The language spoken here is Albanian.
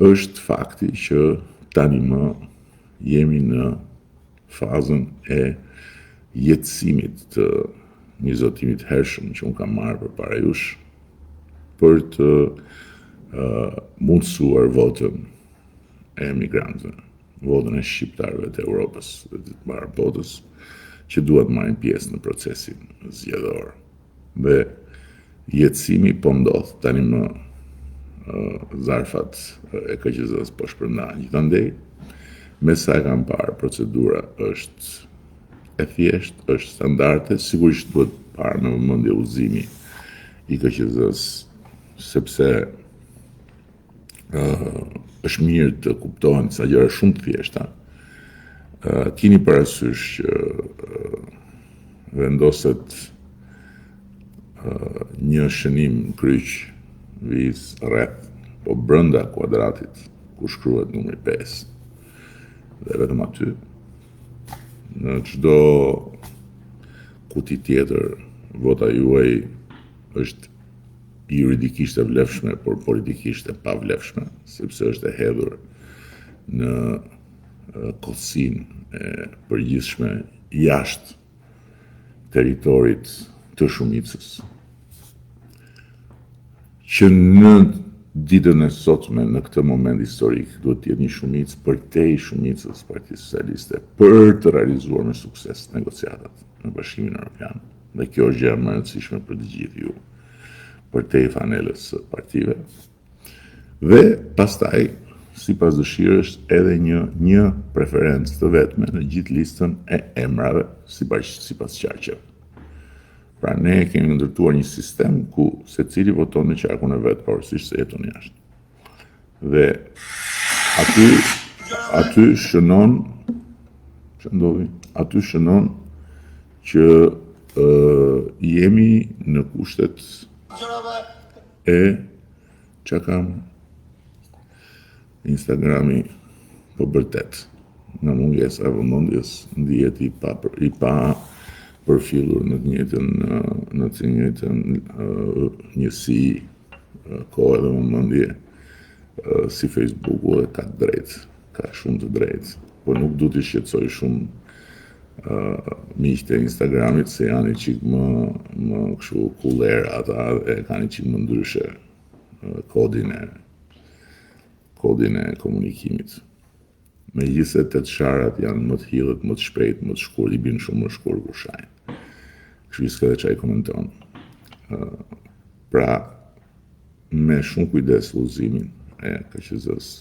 është fakti që tani më jemi në fazën e jetësimit të një zotimit hershëm që unë kam marrë përpara jush për të mundësuar votën e emigrantëve, votën e shqiptarëve të Europës dhe të parë botës që duhet marrin pjesë në procesin zgjedhor. Dhe jetësimi po ndodh tani më zarfat e KQZ-s po shpërndahen. Gjithandej, me sa e kam parë, procedura është e thjeshtë, është standarde, sigurisht duhet parë me vëmendje udhëzimi i KQZ-s, sepse është mirë të kuptohen sa gjëra shumë të thjeshta. Keni parasysh që vendoset një shënim kryq viz rreth, po brenda kuadratit ku shkruhet numri 5. Dhe vetëm aty, në çdo kuti tjetër, vota juaj është juridikisht e vlefshme, por politikisht e pavlefshme, sepse është e hedhur në kotsinë e përgjithshme jashtë territorit të shumicës. Që në ditën e sotme, në këtë moment historik, duhet të jetë një shumicë përtej shumicës Partisë Socialiste për të realizuar me sukses negociatat në Bashkimin Evropian. Dhe kjo është gjë më e rëndësishme për të gjithë ju, përtej fanelës së partive. Dhe pastaj, sipas dëshirës, edhe një preferencë të vetme në gjithë listën e emrave sipas qarqeve. Pra ne kemi ndërtuar një sistem ku secili voton në qarkun e vet, pavarësisht se jeton jashtë. Dhe aty shënon, ç'është ndodhi? Aty shënon që jemi në kushtet e çka kam Instagrami po bërtet. Në mungesa e vëmendjes ndihet i pa përfillur në të njëjtën njësi kohë dhe vëmendje si Facebooku dhe ka shumë të drejtë, por nuk du t'i shqetësoj shumë miqtë e Instagramit se janë i qik më kështu kuller ata e kanë i qik më ndryshe kodin e komunikimit. Megjithëse të sharat janë më të hidhët, më të shpejt, më të shkurt, i bin shumë më shkurt kur shajnë. Kështu s'ka dhe çaj komenton. Pra, me shumë kujdes udhëzimin e KQZ-s